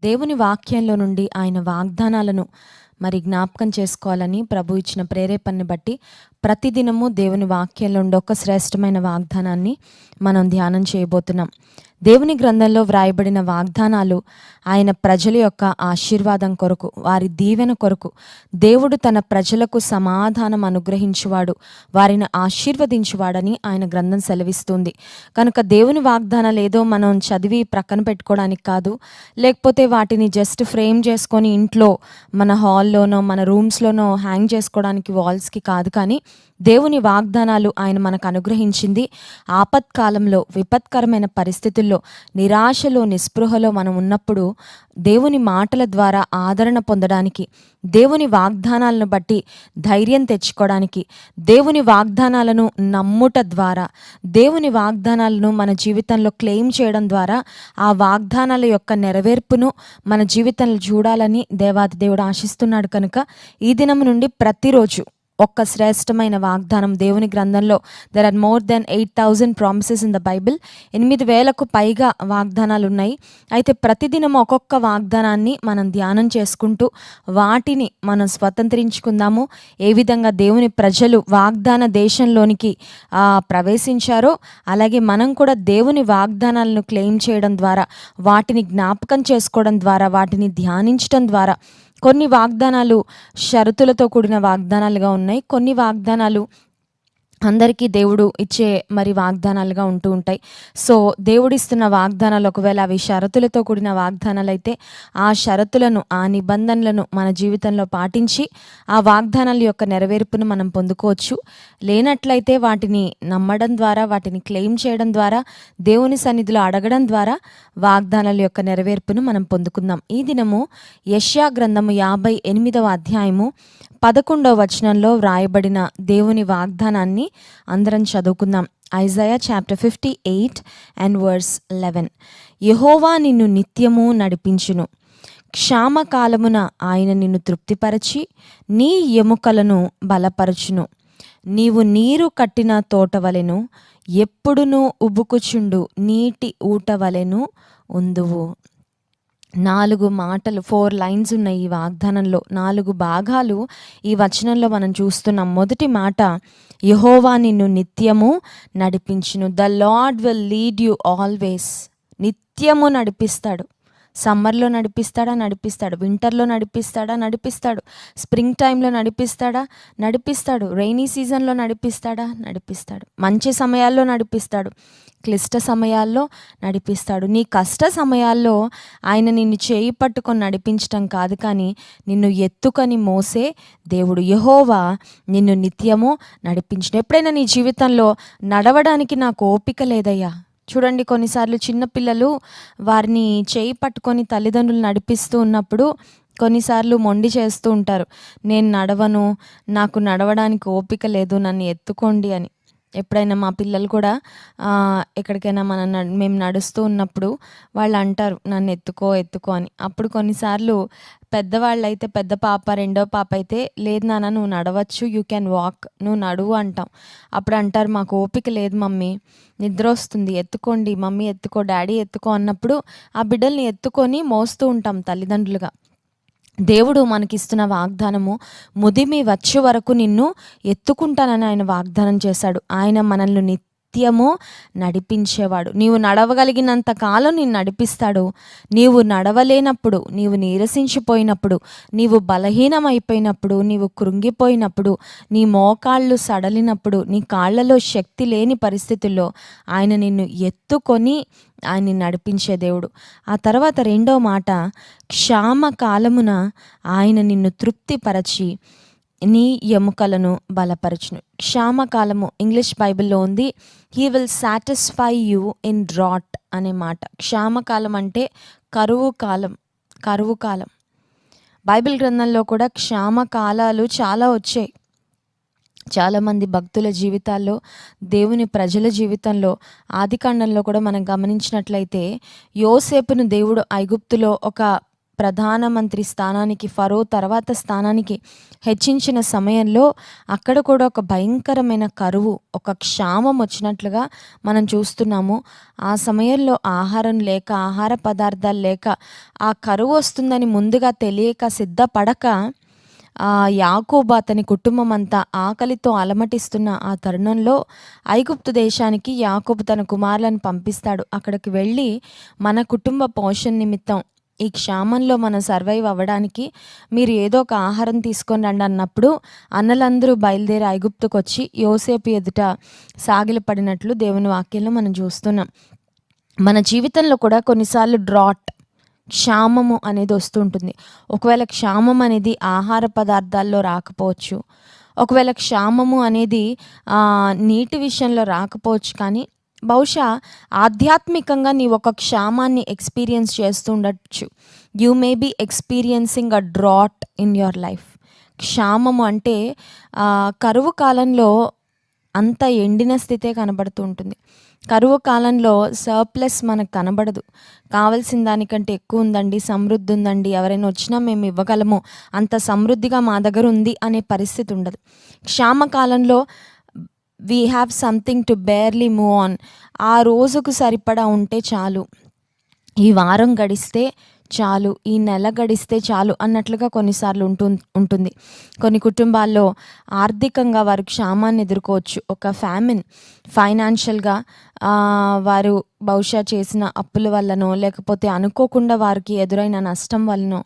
దేవుని వాక్యంలో నుండి ఆయన వాగ్దానాలను మరి జ్ఞాపకం చేసుకోవాలని ప్రభు ఇచ్చిన ప్రేరేపణని బట్టి ప్రతిదినము దేవుని వాక్యంలో ఉండే ఒక శ్రేష్టమైన వాగ్దానాన్ని మనం ధ్యానం చేయబోతున్నాం. దేవుని గ్రంథంలో వ్రాయబడిన వాగ్దానాలు ఆయన ప్రజల యొక్క ఆశీర్వాదం కొరకు, వారి దీవెన కొరకు, దేవుడు తన ప్రజలకు సమాధానం అనుగ్రహించువాడు, వారిని ఆశీర్వదించువాడని ఆయన గ్రంథం సెలవిస్తుంది. కనుక దేవుని వాగ్దానాలు ఏదో మనం చదివి ప్రక్కన పెట్టుకోవడానికి కాదు, లేకపోతే వాటిని జస్ట్ ఫ్రేమ్ చేసుకొని ఇంట్లో మన హాల్లోనో మన రూమ్స్లోనో హ్యాంగ్ చేసుకోవడానికి వాల్స్కి కాదు, కానీ దేవుని వాగ్దానాలు ఆయన మనకు అనుగ్రహించింది ఆపత్కాలంలో, విపత్కరమైన పరిస్థితుల్లో, నిరాశలో, నిస్పృహలో మనం ఉన్నప్పుడు దేవుని మాటల ద్వారా ఆదరణ పొందడానికి, దేవుని వాగ్దానాలను బట్టి ధైర్యం తెచ్చుకోవడానికి, దేవుని వాగ్దానాలను నమ్ముట ద్వారా, దేవుని వాగ్దానాలను మన జీవితంలో క్లెయిమ్ చేయడం ద్వారా ఆ వాగ్దానాల యొక్క నెరవేర్పును మన జీవితంలో చూడాలని దేవాది దేవుడు ఆశిస్తున్నాడు. కనుక ఈ దినం నుండి ప్రతిరోజు ఒక్క శ్రేష్టమైన వాగ్దానం దేవుని గ్రంథంలో there are more than 8,000 promises in the Bible. 8,000కు పైగా వాగ్దానాలు ఉన్నాయి. అయితే ప్రతిదినం ఒక్కొక్క వాగ్దానాన్ని మనం ధ్యానం చేసుకుంటూ వాటిని మనం స్వతంత్రించుకుందాము. ఏ విధంగా దేవుని ప్రజలు వాగ్దాన దేశంలోనికి ప్రవేశించారో అలాగే మనం కూడా దేవుని వాగ్దానాలను క్లెయిమ్ చేయడం ద్వారా, వాటిని జ్ఞాపకం చేసుకోవడం ద్వారా, వాటిని ధ్యానించడం ద్వారా, కొన్ని వాగ్దానాలు షరతులతో కూడిన వాగ్దానాలుగా ఉన్నాయి, కొన్ని వాగ్దానాలు అందరికీ దేవుడు ఇచ్చే మరి వాగ్దానాలుగా ఉంటూ ఉంటాయి. సో దేవుడిస్తున్న వాగ్దానాలు ఒకవేళ అవి షరతులతో కూడిన వాగ్దానాలు అయితే ఆ షరతులను, ఆ నిబంధనలను మన జీవితంలో పాటించి ఆ వాగ్దానాల యొక్క నెరవేర్పును మనం పొందుకోవచ్చు. లేనట్లయితే వాటిని నమ్మడం ద్వారా, వాటిని క్లెయిమ్ చేయడం ద్వారా, దేవుని సన్నిధిలో అడగడం ద్వారా వాగ్దానాల యొక్క నెరవేర్పును మనం పొందుకుందాం. ఈ దినము యెషయా గ్రంథము 58వ అధ్యాయము 11వ వచనంలో వ్రాయబడిన దేవుని వాగ్దానాన్ని అందరం చదువుకుందాం. Isaiah chapter 58 and verse 11. యెహోవా నిన్ను నిత్యము నడిపించును, క్షామకాలమున ఆయన నిన్ను తృప్తిపరచి నీ ఎముకలను బలపరచును. నీవు నీరు కట్టిన తోటవలెను, ఎప్పుడునూ ఉబుకుచుండు నీటి ఊటవలెను ఉందువు. 4 మాటలు, 4 లైన్స్ ఉన్నాయి ఈ వాగ్దానంలో. 4 భాగాలు ఈ వచనంలో మనం చూస్తున్నాం. మొదటి మాట, యెహోవా నిన్ను నిత్యము నడిపించును. The lord will lead you always. నిత్యము నడిపిస్తాడు. సమ్మర్లో నడిపిస్తాడు, వింటర్లో నడిపిస్తాడు, స్ప్రింగ్ టైంలో నడిపిస్తాడు, రైనీ సీజన్లో నడిపిస్తాడు, మంచి సమయాల్లో నడిపిస్తాడు, క్లిష్ట సమయాల్లో నడిపిస్తాడు. నీ కష్ట సమయాల్లో ఆయన నిన్ను చేయి పట్టుకొని నడిపించటం కాదు, కానీ నిన్ను ఎత్తుకొని మోసే దేవుడు. యెహోవా నిన్ను నిత్యము నడిపించును. ఎప్పుడైనా నీ జీవితంలో నడవడానికి నాకు ఓపిక లేదయ్యా, చూడండి కొన్నిసార్లు చిన్నపిల్లలు వారిని చేయి పట్టుకొని తల్లిదండ్రులు నడిపిస్తూ ఉన్నప్పుడు కొన్నిసార్లు మొండి చేస్తూ ఉంటారు, నేను నడవను, నాకు నడవడానికి ఓపిక లేదు, నన్ను ఎత్తుకోండి అని. ఎప్పుడైనా మా పిల్లలు కూడా ఎక్కడికైనా మేము నడుస్తూ ఉన్నప్పుడు వాళ్ళు అంటారు, నన్ను ఎత్తుకో అని. అప్పుడు కొన్నిసార్లు పెద్దవాళ్ళు అయితే, పెద్ద పాప, రెండో పాప అయితే, లేదు నాన్న నువ్వు నడవచ్చు, యూ క్యాన్ వాక్, నువ్వు నడువు అంటాం. అప్పుడు అంటారు, మాకు ఓపిక లేదు మమ్మీ, నిద్ర వస్తుంది, ఎత్తుకోండి మమ్మీ, ఎత్తుకో, డాడీ ఎత్తుకో అన్నప్పుడు ఆ బిడ్డల్ని ఎత్తుకొని మోస్తూ ఉంటాం తల్లిదండ్రులుగా. దేవుడు మనకిస్తున్న వాగ్దానము, ముదిమి వచ్చే వరకు నిన్ను ఎత్తుకుంటానని ఆయన వాగ్దానం చేశాడు. ఆయన మనల్ని నిత్యము నడిపించేవాడు. నీవు నడవగలిగినంత కాలం నిన్ను నడిపిస్తాడు. నీవు నడవలేనప్పుడు, నీవు నీరసించిపోయినప్పుడు, నీవు బలహీనమైపోయినప్పుడు, నీవు కృంగిపోయినప్పుడు, నీ మోకాళ్ళు సడలినప్పుడు, నీ కాళ్లలో శక్తి లేని పరిస్థితుల్లో ఆయన నిన్ను ఎత్తుకొని ఆయన్ని నడిపించే దేవుడు. ఆ తర్వాత రెండో మాట, క్షామకాలమున ఆయన నిన్ను తృప్తిపరచి నీ ఎముకలను బలపరచును. క్షామకాలము ఇంగ్లీష్ బైబిల్లో ఉంది, he will satisfy you in drought అనే మాట. క్షామకాలం అంటే కరువు కాలం. బైబిల్ గ్రంథంలో కూడా క్షామకాలాలు చాలా వచ్చాయి. చాలామంది భక్తుల జీవితాల్లో, దేవుని ప్రజల జీవితంలో, ఆదికాండంలో కూడా మనం గమనించినట్లయితే యోసేపును దేవుడు ఐగుప్తులో ఒక ప్రధానమంత్రి స్థానానికి, ఫరో తర్వాత స్థానానికి హెచ్చించిన సమయంలో అక్కడ కూడా ఒక భయంకరమైన కరువు, ఒక క్షామం వచ్చినట్లుగా మనం చూస్తున్నాము. ఆ సమయంలో ఆహారం లేక, ఆహార పదార్థాలు లేక, ఆ కరువు వస్తుందని ముందుగా తెలియక, సిద్ధపడక యాకోబు అతని కుటుంబం అంతా ఆకలితో అలమటిస్తున్న ఆ తరుణంలో ఐగుప్తు దేశానికి యాకోబు తన కుమారులను పంపిస్తాడు. అక్కడికి వెళ్ళి మన కుటుంబ పోషణ నిమిత్తం ఈ క్షామంలో మనం సర్వైవ్ అవ్వడానికి మీరు ఏదో ఒక ఆహారం తీసుకొని రండి అన్నప్పుడు అన్నలందరూ బయలుదేరి ఐగుప్తుకు వచ్చి యోసేపు ఎదుట సాగిలపడినట్లు దేవుని వాక్యంలో మనం చూస్తున్నాం. మన జీవితంలో కూడా కొన్నిసార్లు క్షామము అనేది వస్తుంటుంది. ఒకవేళ క్షామం అనేది ఆహార పదార్థాల్లో రాకపోవచ్చు, ఒకవేళ క్షామము అనేది నీటి విషయంలో రాకపోవచ్చు, కానీ బహుశా ఆధ్యాత్మికంగా నీవు ఒక క్షామాన్ని ఎక్స్పీరియన్స్ చేస్తూ ఉండొచ్చు. You may be experiencing a drought in your life. క్షామము అంటే కరువు కాలంలో అంత ఎండిన స్థితే కనబడుతూ ఉంటుంది. కరువు కాలంలో సర్ప్లస్ మనకు కనబడదు. కావలసిన దానికంటే ఎక్కువ ఉందండి, సమృద్ధి ఉందండి, ఎవరైనా వచ్చినా మేము ఇవ్వగలము, అంత సమృద్ధిగా మా దగ్గర ఉంది అనే పరిస్థితి ఉండదు. క్షామకాలంలో we have something to barely move on. ఆ రోజుకు సరిపడా ఉంటే చాలు, ఈ వారం గడిస్తే చాలు, ఈ నెల గడిస్తే చాలు అన్నట్లుగా కొన్నిసార్లు ఉంటుంది. కొన్ని కుటుంబాల్లో ఆర్థికంగా వారు క్షామాన్ని ఎదుర్కోవచ్చు. ఒక ఫ్యామిన్, ఫైనాన్షియల్గా వారు బహుశా చేసిన అప్పుల వల్లనో, లేకపోతే అనుకోకుండా వారికి ఎదురైన నష్టం వల్లనో,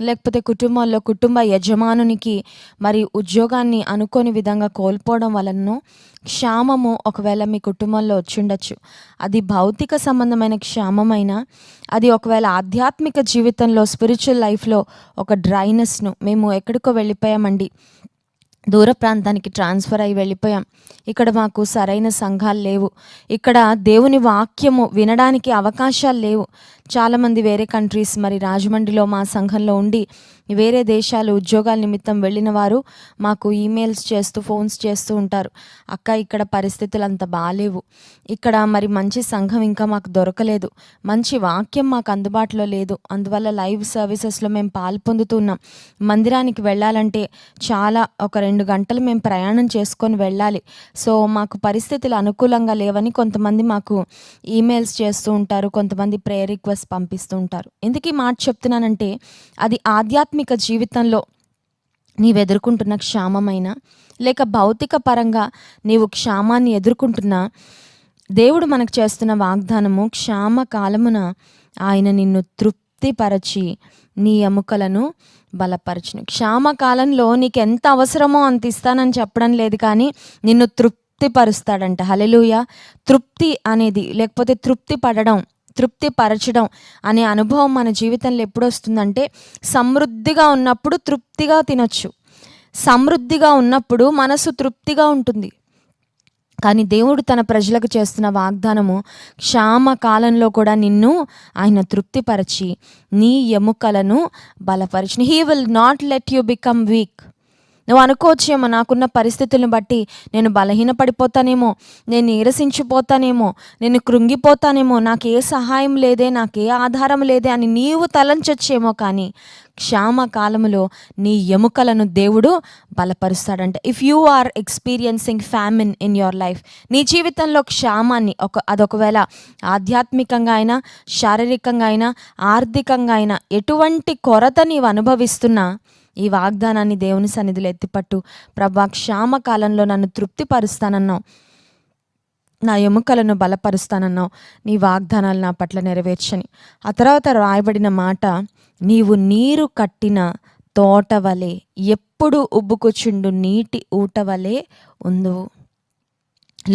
లేకపోతే కుటుంబంలో కుటుంబ యజమానునికి మరి ఉద్యోగాన్ని అనుకోని విధంగా కోల్పోవడం వలనో క్షామము ఒకవేళ మీ కుటుంబంలో వచ్చుండొచ్చు. అది భౌతిక సంబంధమైన క్షామమైనా, అది ఒకవేళ ఆధ్యాత్మిక జీవితంలో, స్పిరిచువల్ లైఫ్లో ఒక డ్రైనెస్ను, మేము ఎక్కడికో వెళ్ళిపోయామండి, దూర ప్రాంతానికి ట్రాన్స్ఫర్ అయ్యి వెళ్ళిపోయాం, ఇక్కడ మాకు సరైన సంఘాలు లేవు, ఇక్కడ దేవుని వాక్యము వినడానికి అవకాశాలు లేవు. చాలామంది వేరే కంట్రీస్, మరి రాజమండ్రిలో మా సంఘంలో ఉండి వేరే దేశాలు ఉద్యోగాల నిమిత్తం వెళ్ళిన వారు మాకు ఈమెయిల్స్ చేస్తూ, ఫోన్స్ చేస్తూ ఉంటారు. అక్క, ఇక్కడ పరిస్థితులు అంత బాగాలేవు, ఇక్కడ మరి మంచి సంఘం ఇంకా మాకు దొరకలేదు, మంచి వాక్యం మాకు అందుబాటులో లేదు, అందువల్ల లైవ్ సర్వీసెస్లో మేము పాలు పొందుతున్నాం, మందిరానికి వెళ్ళాలంటే చాలా ఒక 2 గంటలు మేము ప్రయాణం చేసుకొని వెళ్ళాలి, సో మాకు పరిస్థితులు అనుకూలంగా లేవని కొంతమంది మాకు ఈమెయిల్స్ చేస్తూ ఉంటారు, కొంతమంది ప్రేయర్ రిక్వెస్ట్ పంపిస్తూ ఉంటారు. ఎందుకు ఈ మాట చెప్తున్నానంటే, అది ఆధ్యాత్మిక జీవితంలో నీవు ఎదుర్కొంటున్న క్షామమైనా, లేక భౌతిక పరంగా నీవు క్షామాన్ని ఎదుర్కొంటున్నా, దేవుడు మనకు చేస్తున్న వాగ్దానము, క్షామ కాలమున ఆయన నిన్ను తృప్తిపరచి నీ ఎముకలను బలపరచును. క్షామకాలంలో నీకు ఎంత అవసరమో అంత ఇస్తానని చెప్పడం లేదు, కానీ నిన్ను తృప్తిపరుస్తాడంట. హల్లెలూయా. తృప్తి అనేది, లేకపోతే తృప్తి పడడం, తృప్తి పరచడం అనే అనుభవం మన జీవితంలో ఎప్పుడు వస్తుందంటే, సమృద్ధిగా ఉన్నప్పుడు తృప్తిగా తినొచ్చు, సమృద్ధిగా ఉన్నప్పుడు మనసు తృప్తిగా ఉంటుంది. కానీ దేవుడు తన ప్రజలకు చేస్తున్న వాగ్దానము, క్షామ కాలంలో కూడా నిన్ను ఆయన తృప్తిపరచి నీ ఎముకలను బలపరచును. He will not let you become weak. నువ్వు అనుకోవచ్చేమో, నాకున్న పరిస్థితులను బట్టి నేను బలహీనపడిపోతానేమో, నేను నీరసించిపోతానేమో, నేను కృంగిపోతానేమో, నాకు ఏ సహాయం లేదే, నాకు ఏ ఆధారం లేదే అని నీవు తలంచొచ్చేమో, కానీ క్షామ కాలములో నీ ఎముకలను దేవుడు బలపరుస్తాడంట. If you are experiencing famine in your life, నీ జీవితంలో క్షామాన్ని, అదొకవేళ ఆధ్యాత్మికంగా అయినా, శారీరకంగా అయినా, ఆర్థికంగా అయినా, ఎటువంటి కొరత నీవు అనుభవిస్తున్నా, ఈ వాగ్దానాన్ని దేవుని సన్నిధిలో ఎత్తిపట్టు. ప్రభా, క్షామకాలంలో నన్ను తృప్తిపరుస్తానన్నావు, నా ఎముకలను బలపరుస్తానన్నావు, నీ వాగ్దానాలు నా పట్ల నెరవేర్చని. ఆ తర్వాత రాయబడిన మాట, నీవు నీరు కట్టిన తోట వలె, ఎప్పుడు ఉబ్బుకుచుండు నీటి ఊట వలె ఉందువు.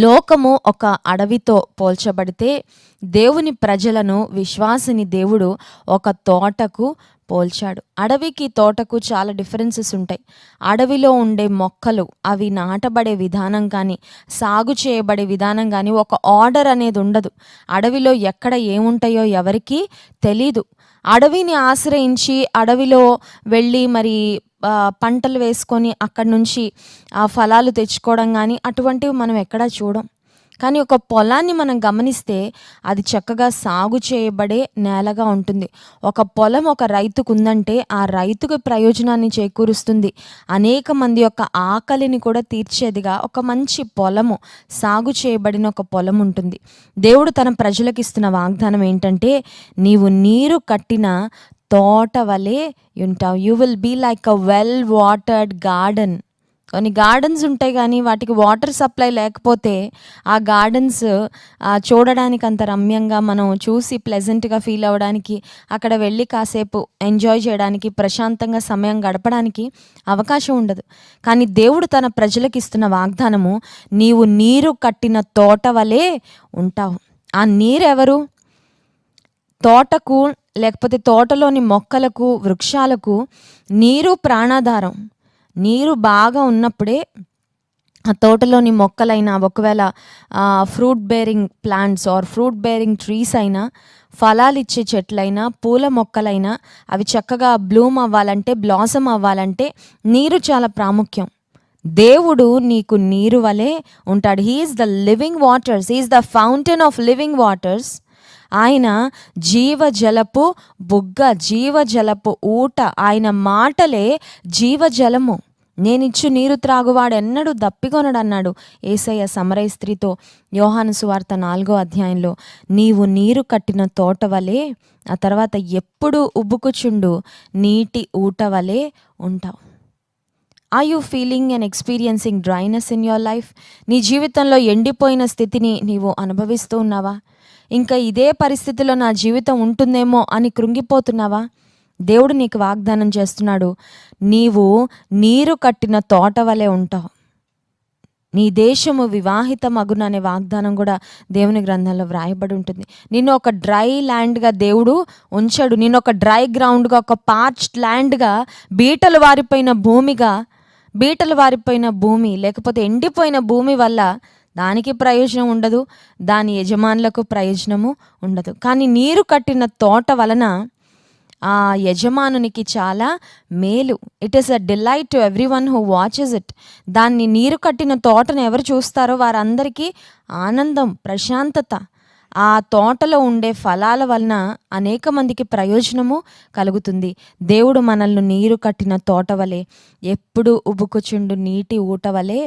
లోకము ఒక అడవితో పోల్చబడితే, దేవుని ప్రజలను, విశ్వాసిని దేవుడు ఒక తోటకు పోల్చాడు. అడవికి తోటకు చాలా డిఫరెన్సెస్ ఉంటాయి. అడవిలో ఉండే మొక్కలు, అవి నాటబడే విధానం కానీ, సాగు చేయబడే విధానం కానీ ఒక ఆర్డర్ అనేది ఉండదు. అడవిలో ఎక్కడ ఏముంటాయో ఎవరికీ తెలీదు. అడవిని ఆశ్రయించి అడవిలో వెళ్ళి మరి పంటలు వేసుకొని అక్కడి నుంచి ఆ ఫలాలు తెచ్చుకోవడం కానీ అటువంటివి మనం ఎక్కడా చూడం. కానీ ఒక పొలాన్ని మనం గమనిస్తే అది చక్కగా సాగు చేయబడే నేలగా ఉంటుంది. ఒక పొలం ఒక రైతుకు ఉందంటే ఆ రైతుకు ప్రయోజనాన్ని చేకూరుస్తుంది. అనేక మంది యొక్క ఆకలిని కూడా తీర్చేదిగా ఒక మంచి పొలము, సాగు చేయబడిన ఒక పొలం ఉంటుంది. దేవుడు తన ప్రజలకు ఇస్తున్న వాగ్దానం ఏంటంటే, నీవు నీరు కట్టిన తోట వలె ఉంటావు. You will be like a well watered garden. కొన్ని గార్డెన్స్ ఉంటాయి కానీ వాటికి వాటర్ సప్లై లేకపోతే ఆ గార్డెన్స్ చూడడానికి అంత రమ్యంగా, మనం చూసి ప్లెజెంట్గా ఫీల్ అవ్వడానికి, అక్కడ వెళ్ళి కాసేపు ఎంజాయ్ చేయడానికి, ప్రశాంతంగా సమయం గడపడానికి అవకాశం ఉండదు. కానీ దేవుడు తన ప్రజలకు ఇస్తున్న వాగ్దానము, నీవు నీరు కట్టిన తోట వలె ఉంటావు. ఆ నీరు ఎవరు? తోటకు లేకపోతే తోటలోని మొక్కలకు, వృక్షాలకు నీరు ప్రాణాధారం. నీరు బాగా ఉన్నప్పుడే ఆ తోటలోని మొక్కలైనా, ఒకవేళ fruit bearing plants or fruit bearing trees అయినా, ఫలాలు ఇచ్చే చెట్లైనా, పూల మొక్కలైనా అవి చక్కగా బ్లూమ్ అవ్వాలంటే, బ్లాసమ్ అవ్వాలంటే నీరు చాలా ప్రాముఖ్యం. దేవుడు నీకు నీరు వలె ఉంటాడు. He's the living waters, he's the fountain of living waters. ఆయన జీవజలపు బుగ్గ, జీవజలపు ఊట. ఆయన మాటలే జీవజలము. నేనిచ్చు నీరు త్రాగువాడు ఎన్నడూ దప్పికొనడు అన్నాడు యేసయ్య సమరయ స్త్రీతో యోహాను సువార్త 4వ అధ్యాయంలో. నీవు నీరు కట్టిన తోట వలె, ఆ తర్వాత ఎప్పుడు ఉబ్బుకుచుండు నీటి ఊట వలె ఉంటావు. Are you feeling and experiencing dryness in your life? నీ జీవితంలో ఎండిపోయిన స్థితిని నీవు అనుభవిస్తూ ఉన్నావా? ఇంకా ఇదే పరిస్థితిలో నా జీవితం ఉంటుందేమో అని కృంగిపోతున్నావా? దేవుడు నీకు వాగ్దానం చేస్తున్నాడు, నీవు నీరు కట్టిన తోట వలె ఉంటావు. నీ దేశము వివాహిత మగున అనే వాగ్దానం కూడా దేవుని గ్రంథంలో వ్రాయబడి ఉంటుంది. నిన్ను ఒక డ్రై ల్యాండ్గా దేవుడు ఉంచాడు. నిన్ను ఒక డ్రై గ్రౌండ్గా, ఒక పార్చ్డ్ ల్యాండ్గా, బీటలు వారిపోయిన భూమి లేకపోతే ఎండిపోయిన భూమి వల్ల దానికి ప్రయోజనం ఉండదు, దాని యజమానులకు ప్రయోజనము ఉండదు. కానీ నీరు కట్టిన తోట వలన ఆ యజమానునికి చాలా మేలు. It is a delight to every one who watches it. దాన్ని నీరు కట్టిన తోటను ఎవరు చూస్తారో వారందరికీ ఆనందం, ప్రశాంతత. ఆ తోటలో ఉండే ఫలాల వలన అనేక మందికి ప్రయోజనము కలుగుతుంది. దేవుడు మనల్ని నీరు కట్టిన తోట వలె, ఎప్పుడు ఉబుకుచుండు నీటి ఊట వలె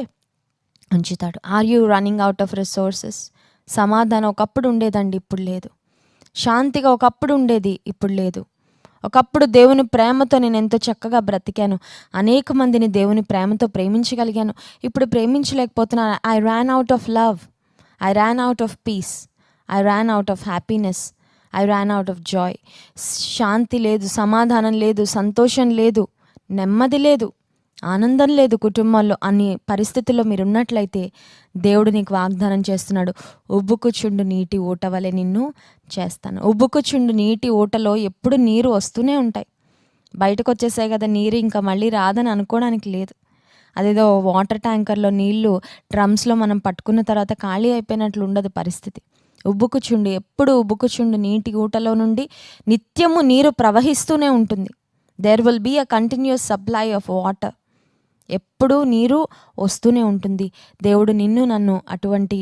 ఉంచుతాడు. Are you running out of resources? సమాధానం ఒకప్పుడు ఉండేదండి, ఇప్పుడు లేదు. శాంతిగా ఒకప్పుడు ఉండేది, ఇప్పుడు లేదు. ఒకప్పుడు దేవుని ప్రేమతో నేను ఎంతో చక్కగా బ్రతికాను, అనేక మందిని దేవుని ప్రేమతో ప్రేమించగలిగాను. ఇప్పుడు ప్రేమించలేకపోతున్నాను. I ran out of love, I ran out of peace, I ran out of happiness, I ran out of joy. శాంతి లేదు, సమాధానం లేదు, సంతోషం లేదు, నెమ్మది లేదు, ఆనందం లేదు కుటుంబాల్లో అనే పరిస్థితుల్లో మీరు ఉన్నట్లయితే దేవుడు నీకు వాగ్దానం చేస్తున్నాడు, ఉబ్బుకుచుండు నీటి ఊట వలె నిన్ను చేస్తాను. ఉబ్బుకుచుండు నీటి ఊటలో ఎప్పుడు నీరు వస్తూనే ఉంటాయి. బయటకు వచ్చేసాయి కదా నీరు, ఇంకా మళ్ళీ రాదని అనుకోవడానికి లేదు. అదేదో వాటర్ ట్యాంకర్లో నీళ్లు డ్రమ్స్లో మనం పట్టుకున్న తర్వాత ఖాళీ అయిపోయినట్లు ఉండదు పరిస్థితి. ఉబ్బుకుచుండు, ఎప్పుడు ఉబ్బుకుచుండు నీటి ఊటలో నుండి నిత్యము నీరు ప్రవహిస్తూనే ఉంటుంది. There will be a continuous supply of water. ఎప్పుడూ నీరు వస్తూనే ఉంటుంది. దేవుడు నిన్ను నన్ను అటువంటి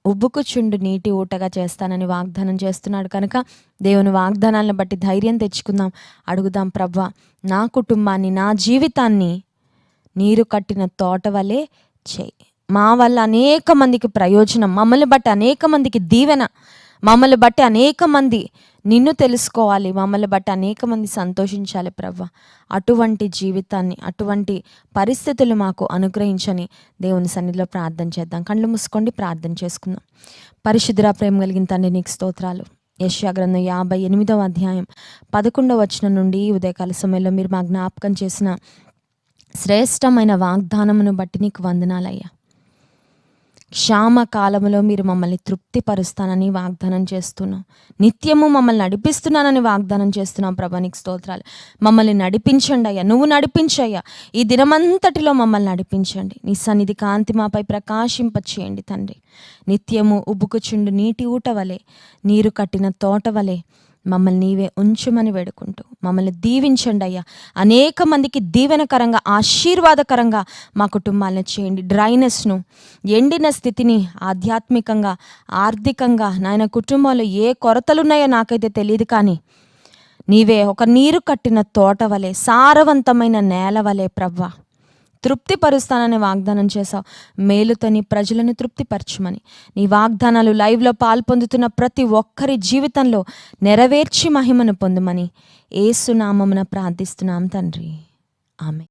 ఉబ్బుకుచుండు నీటి ఊటగా చేస్తానని వాగ్దానం చేస్తున్నాడు. కనుక దేవుని వాగ్దానాలను బట్టి ధైర్యం తెచ్చుకుందాం. అడుగుదాం, ప్రభువా నా కుటుంబాన్ని, నా జీవితాన్ని నీరు కట్టిన తోట వలె చేయి. మా వల్ల అనేక మందికి ప్రయోజనం, మమ్మల్ని బట్టి అనేక మందికి దీవెన, మమ్మల్ని బట్టి అనేక మంది నిన్ను తెలుసుకోవాలి, మమ్మల్ని బట్టి అనేక మంది సంతోషించాలి ప్రభువా. అటువంటి జీవితాన్ని, అటువంటి పరిస్థితులు మాకు అనుగ్రహించని దేవుని సన్నిధిలో ప్రార్థన చేద్దాం. కళ్ళు మూసుకోండి, ప్రార్థన చేసుకుందాం. పరిశుద్ధుడా, ప్రేమ కలిగిన తండ్రి నీకు స్తోత్రాలు. యెషయా గ్రంథం 58వ అధ్యాయం 11వ వచనం నుండి ఉదయకాల సమయంలో మీరు మా జ్ఞాపకం చేసిన శ్రేష్టమైన వాగ్దానమును బట్టి నీకు వందనాలయ్యా. క్షామ కాలంలో మీరు మమ్మల్ని తృప్తిపరుస్తానని వాగ్దానం చేస్తున్నాం. నిత్యము మమ్మల్ని నడిపిస్తున్నానని వాగ్దానం చేస్తున్నాం. ప్రభా నీకు స్తోత్రాలు. మమ్మల్ని నడిపించండి అయ్యా, నువ్వు నడిపించయ్యా. ఈ దినమంతటిలో మమ్మల్ని నడిపించండి. నీ సన్నిధి కాంతి మాపై ప్రకాశింపచేయండి తండ్రి. నిత్యము ఉబ్బుకుచుండు నీటి ఊట వలె, నీరు కట్టిన తోట వలె మమ్మల్ని నీవే ఉంచుమని వేడుకుంటూ మమ్మల్ని దీవించండి అయ్యా. అనేక మందికి దీవెనకరంగా, ఆశీర్వాదకరంగా మా కుటుంబాలను చేయండి. డ్రైనెస్ను, ఎండిన స్థితిని ఆధ్యాత్మికంగా, ఆర్థికంగా, నాయన కుటుంబంలో ఏ కొరతలున్నాయో నాకైతే తెలియదు, కానీ నీవే ఒక నీరు కట్టిన తోట వలె, సారవంతమైన నేల వలె ప్రవ్వా తృప్తిపరుస్తానని వాగ్దానం చేశావు. మేలుతో నీ ప్రజలను తృప్తిపరచుమని, నీ వాగ్దానాలు లైవ్లో పాల్పొందుతున్న ప్రతి ఒక్కరి జీవితంలో నెరవేర్చి మహిమను పొందుమని యేసు నామమున ప్రార్థిస్తున్నాం తండ్రి. ఆమెన్.